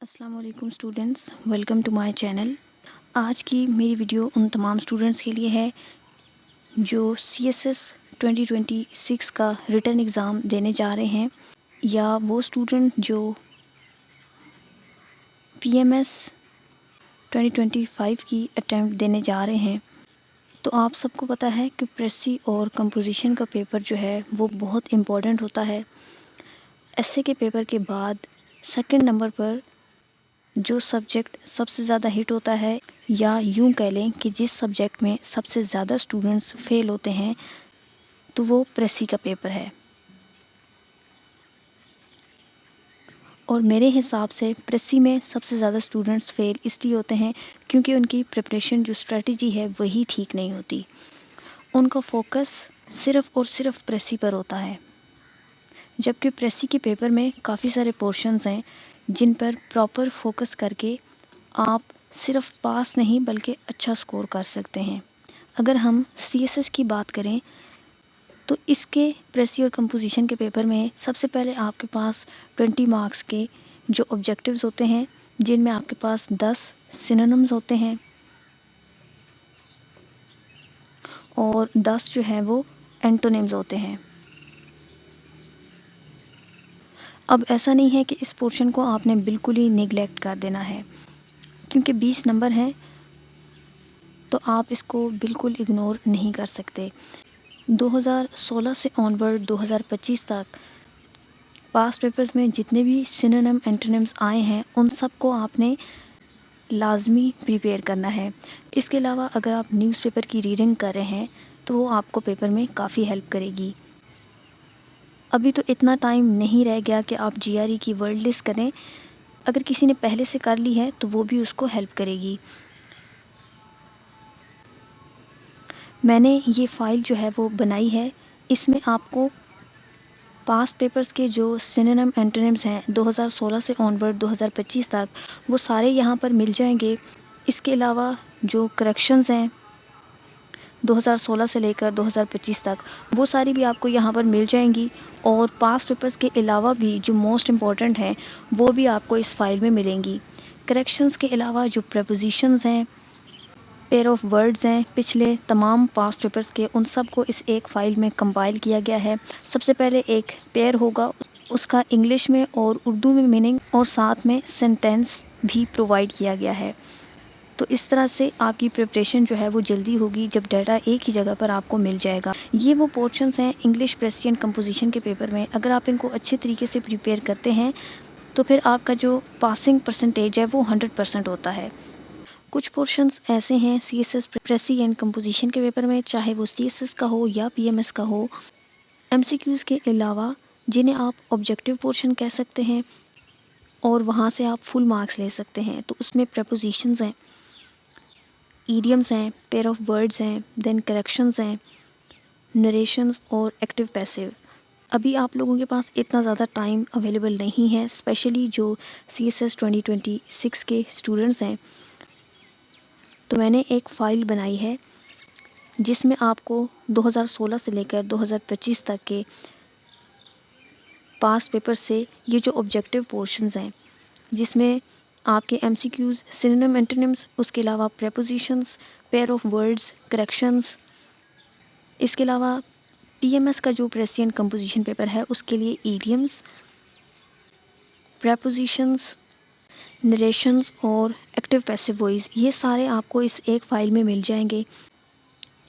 अस्सलाम वालेकुम students, welcome to my channel. आज की मेरी वीडियो उन तमाम स्टूडेंट्स के लिए है जो CSS 2026 का रिटन एग्ज़ाम देने जा रहे हैं, या वो स्टूडेंट जो PMS 2025 की अटैम्प्ट देने जा रहे हैं। तो आप सबको पता है कि प्रेसी और कंपोजिशन का पेपर जो है वो बहुत इम्पोर्टेंट होता है। एस्से के पेपर के बाद सेकंड नंबर पर जो सब्जेक्ट सबसे ज़्यादा हिट होता है, या यूं कह लें कि जिस सब्जेक्ट में सबसे ज़्यादा स्टूडेंट्स फेल होते हैं, तो वो प्रेसी का पेपर है। और मेरे हिसाब से प्रेसी में सबसे ज़्यादा स्टूडेंट्स फेल इसलिए होते हैं क्योंकि उनकी प्रिपरेशन जो स्ट्रेटजी है वही ठीक नहीं होती। उनका फोकस सिर्फ़ और सिर्फ प्रेसी पर होता है, जबकि प्रेसी के पेपर में काफ़ी सारे पोर्शंस हैं जिन पर प्रॉपर फोकस करके आप सिर्फ पास नहीं बल्कि अच्छा स्कोर कर सकते हैं। अगर हम CSS की बात करें तो इसके प्रेसी और कंपोजिशन के पेपर में सबसे पहले आपके पास 20 मार्क्स के जो ऑब्जेक्टिव्स होते हैं, जिनमें आपके पास 10 सिनोनिम्स होते हैं और 10 जो हैं वो एंटोनिम्स होते हैं। अब ऐसा नहीं है कि इस पोर्शन को आपने बिल्कुल ही निगलेक्ट कर देना है, क्योंकि 20 नंबर हैं तो आप इसको बिल्कुल इग्नोर नहीं कर सकते। 2016 से ऑनवर्ड 2025 तक पास्ट पेपर्स में जितने भी सिनोनिम एंटोनिम्स आए हैं उन सब को आपने लाजमी प्रिपेयर करना है। इसके अलावा अगर आप न्यूज़पेपर की रीडिंग कर रहे हैं तो वो आपको पेपर में काफ़ी हेल्प करेगी। अभी तो इतना टाइम नहीं रह गया कि आप GRE की वर्ड लिस्ट करें। अगर किसी ने पहले से कर ली है तो वो भी उसको हेल्प करेगी। मैंने ये फ़ाइल जो है वो बनाई है, इसमें आपको पास्ट पेपर्स के जो सिनोनिम एंटोनिम्स हैं 2016 से ऑनवर्ड 2025 तक, वो सारे यहाँ पर मिल जाएंगे। इसके अलावा जो करेक्शंस हैं 2016 से लेकर 2025 तक, वो सारी भी आपको यहाँ पर मिल जाएंगी। और पास्ट पेपर्स के अलावा भी जो मोस्ट इम्पॉर्टेंट हैं वो भी आपको इस फाइल में मिलेंगी। करेक्शंस के अलावा जो प्रपोजिशंस हैं, पेयर ऑफ वर्ड्स हैं, पिछले तमाम पास्ट पेपर्स के, उन सब को इस एक फ़ाइल में कंपाइल किया गया है। सबसे पहले एक पेयर होगा, उसका इंग्लिश में और उर्दू में मीनिंग और साथ में सेंटेंस भी प्रोवाइड किया गया है। तो इस तरह से आपकी प्रिपरेशन जो है वो जल्दी होगी जब डाटा एक ही जगह पर आपको मिल जाएगा। ये वो पोर्शंस हैं इंग्लिश, प्रेसी एंड कंपोजिशन के पेपर में, अगर आप इनको अच्छे तरीके से प्रिपेयर करते हैं तो फिर आपका जो पासिंग परसेंटेज है वो 100% होता है। कुछ पोर्शंस ऐसे हैं CSS प्रेसी एंड कंपोजिशन के पेपर में, चाहे वो CSS का हो या PMS का हो, MCQs के अलावा, जिन्हें आप ऑब्जेक्टिव पोर्शन कह सकते हैं और वहाँ से आप फुल मार्क्स ले सकते हैं। तो उसमें प्रपोजिशंस हैं, ईडियम्स हैं, पेयर ऑफ वर्ड्स हैं, देन करेक्शंस हैं, नरेशंस और एक्टिव पैसिव। अभी आप लोगों के पास इतना ज़्यादा टाइम अवेलेबल नहीं है, स्पेशली जो CSS 2026 के स्टूडेंट्स हैं। तो मैंने एक फ़ाइल बनाई है जिसमें आपको 2016 से लेकर 2025 तक के पास्ट पेपर से ये जो ऑब्जेक्टिव पोर्शंस हैं, जिसमें आपके MCQs, सिनोनिम एंटोनिम्स, उसके अलावा prepositions, pair of words, corrections, इसके अलावा PMS का जो प्रेसी एंड कंपोजिशन पेपर है उसके लिए ईडियम्स, प्रेपोजिशंस, नरेशंस और एक्टिव पैसिव वॉइस, ये सारे आपको इस एक फ़ाइल में मिल जाएंगे।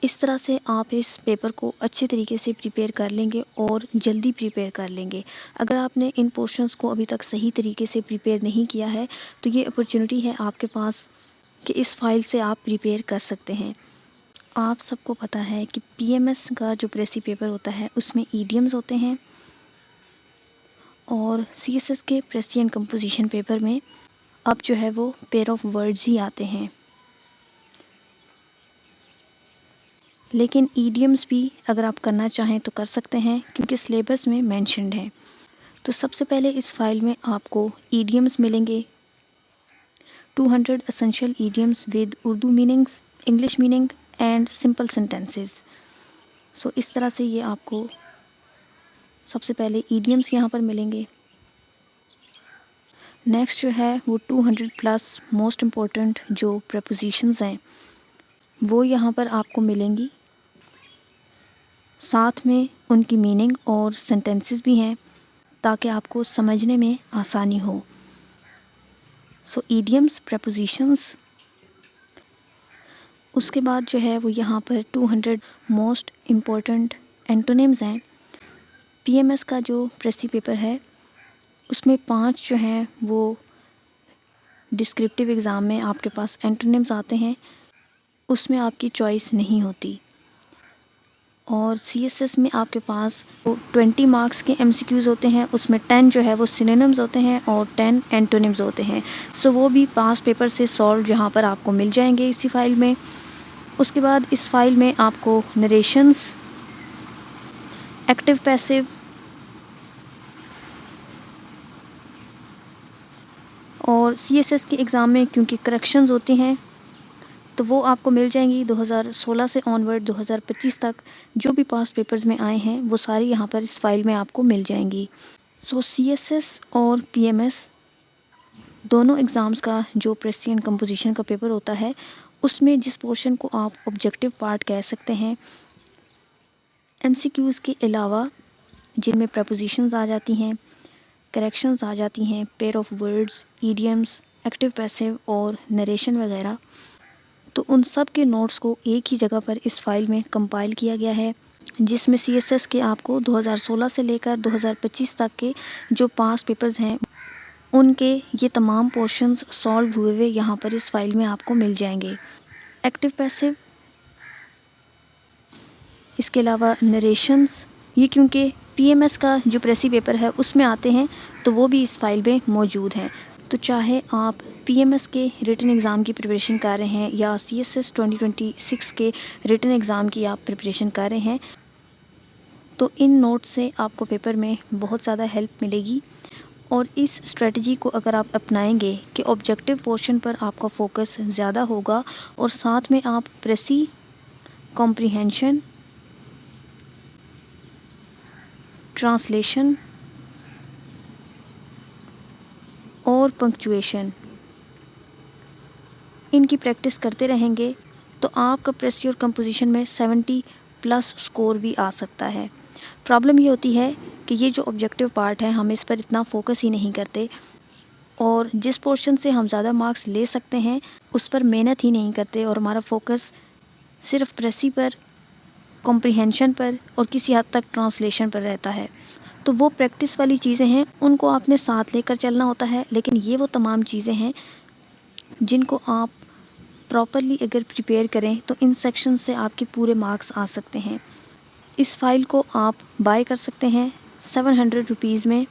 इस तरह से आप इस पेपर को अच्छे तरीके से प्रिपेयर कर लेंगे और जल्दी प्रिपेयर कर लेंगे। अगर आपने इन पोर्शंस को अभी तक सही तरीके से प्रिपेयर नहीं किया है तो ये अपॉर्चुनिटी है आपके पास कि इस फाइल से आप प्रिपेयर कर सकते हैं। आप सबको पता है कि PMS का जो प्रेसी पेपर होता है उसमें ईडियम्स होते हैं और CSS के प्रेसी एंड कंपोजिशन पेपर में अब जो है वो पेयर ऑफ वर्ड्स ही आते हैं। लेकिन ईडियम्स भी अगर आप करना चाहें तो कर सकते हैं क्योंकि सिलेबस में मेंशन्ड है। तो सबसे पहले इस फाइल में आपको ईडियम्स मिलेंगे, 200 essential idioms with Urdu meanings, English meaning and simple sentences. So इस तरह से ये आपको सबसे पहले ईडियम्स यहाँ पर मिलेंगे। نیکسٹ جو ہے وہ 200 پلس موسٹ امپورٹنٹ جو پریپوزیشنز ہیں وہ یہاں پر آپ کو ملیں گی، ساتھ میں ان کی میننگ اور سینٹینسز بھی ہیں تاکہ آپ کو سمجھنے میں آسانی ہو۔ سو ایڈیمز، پریپوزیشنز، اس کے بعد جو ہے وہ یہاں پر 200 موسٹ امپورٹنٹ اینٹونیمز ہیں۔ پی ایم ایس کا جو پریسی پیپر ہے اس میں 5 جو ہیں وہ ڈسکرپٹیو ایگزام میں آپ کے پاس اینٹونیمز آتے ہیں، اس میں آپ کی چوائس نہیں ہوتی۔ اور سی ایس ایس میں آپ کے پاس 20 مارکس کے ایم سی کیوز ہوتے ہیں، اس میں 10 جو ہے وہ سینونیمز ہوتے ہیں اور 10 اینٹونیمز ہوتے ہیں۔ سو وہ بھی پاس پیپر سے سالو جہاں پر آپ کو مل جائیں گے اسی فائل میں۔ اس کے بعد اس فائل میں آپ کو نریشنز، ایکٹیو پیسیو اور سی ایس ایس کے ایگزام میں کیونکہ کریکشنز ہوتی ہیں تو وہ آپ کو مل جائیں گی 2016 سے آنورڈ 2025 تک جو بھی پاس پیپرز میں آئے ہیں وہ ساری یہاں پر اس فائل میں آپ کو مل جائیں گی۔ سو سی ایس ایس اور پی ایم ایس دونوں ایگزامز کا جو پریسی اینڈ کمپوزیشن کا پیپر ہوتا ہے اس میں جس پورشن کو آپ آبجیکٹیو پارٹ کہہ سکتے ہیں، ایم سی کیوز کے علاوہ جن میں پریپوزیشنز آ جاتی ہیں، کریکشنز آ جاتی ہیں، pair of words, idioms, active passive اور نریشن وغیرہ، تو ان سب کے نوٹس کو ایک ہی جگہ پر اس فائل میں کمپائل کیا گیا ہے جس میں سی ایس ایس کے آپ کو 2016 سے لے کر 2025 تک کے جو پاس پیپرز ہیں ان کے یہ تمام پورشنز سالو ہوئے ہوئے یہاں پر اس فائل میں آپ کو مل جائیں گے۔ ایکٹیو پیسیو، اس کے علاوہ نریشنز، یہ کیونکہ پی ایم ایس کا جو پریسی پیپر ہے اس میں آتے ہیں تو وہ بھی اس فائل میں موجود ہیں۔ تو چاہے آپ پی ایم ایس کے ریٹن ایگزام کی پریپریشن کر رہے ہیں یا سی ایس ایس 2026 کے ریٹن ایگزام کی آپ پریپریشن کر رہے ہیں تو ان نوٹس سے آپ کو پیپر میں بہت زیادہ ہیلپ ملے گی۔ اور اس اسٹریٹجی کو اگر آپ اپنائیں گے کہ آبجیکٹیو پورشن پر آپ کا فوکس زیادہ ہوگا اور ساتھ میں آپ پریسی، کمپریہنشن، ٹرانسلیشن اور پنکچویشن ان کی پریکٹس کرتے رہیں گے تو آپ کا پریسی اور کمپوزیشن میں 70 پلس سکور بھی آ سکتا ہے۔ پرابلم یہ ہوتی ہے کہ یہ جو آبجیکٹیو پارٹ ہے ہم اس پر اتنا فوکس ہی نہیں کرتے اور جس پورشن سے ہم زیادہ مارکس لے سکتے ہیں اس پر محنت ہی نہیں کرتے اور ہمارا فوکس صرف پریسی پر، کمپریہنشن پر اور کسی حد تک ٹرانسلیشن پر رہتا ہے۔ تو وہ پریکٹس والی چیزیں ہیں، ان کو آپ نے ساتھ لے کر چلنا ہوتا ہے، لیکن یہ وہ تمام چیزیں ہیں جن کو آپ پراپرلی اگر پریپیئر کریں تو ان سیکشن سے آپ کے پورے مارکس آ سکتے ہیں۔ اس فائل کو آپ بائی کر سکتے ہیں 700 روپیز میں۔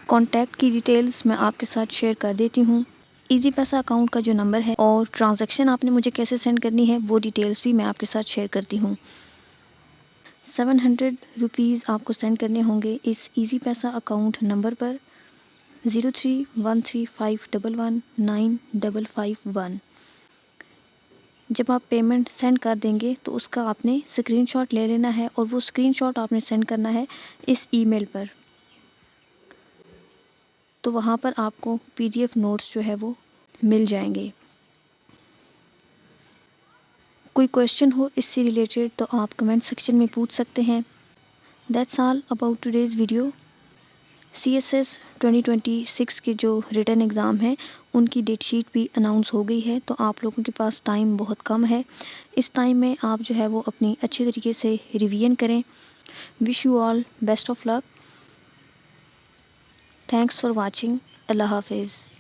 کانٹیکٹ کی ڈیٹیلز میں آپ کے ساتھ شیئر کر دیتی ہوں۔ ایزی پیسہ اکاؤنٹ کا جو نمبر ہے اور ٹرانزیکشن آپ نے مجھے کیسے سینڈ کرنی ہے وہ ڈیٹیلز بھی میں آپ کے ساتھ شیئر کرتی ہوں۔ 700 روپیز آپ کو سینڈ کرنے ہوں گے اس ایزی پیسہ اکاؤنٹ نمبر پر 0313511951۔ جب آپ پیمنٹ سینڈ کر دیں گے تو اس کا آپ نے اسکرین شاٹ لے لینا ہے اور وہ اسکرین شاٹ آپ نے سینڈ کرنا ہے اس ای میل پر، تو وہاں پر آپ کو پی ڈی ایف نوٹس جو ہے وہ مل جائیں گے۔ کوئی کویشچن ہو اس سے ریلیٹڈ تو آپ کمنٹ سیکشن میں پوچھ سکتے ہیں۔ That's all about today's video. C S S 2026 کے جو ریٹن ایگزام ہیں ان کی ڈیٹ شیٹ بھی اناؤنس ہو گئی ہے، تو آپ لوگوں کے پاس ٹائم بہت کم ہے۔ اس ٹائم میں آپ جو ہے وہ اپنی اچھی طریقے سے ریویژن کریں۔ Wish you all best of luck. Thanks for watching. اللہ حافظ۔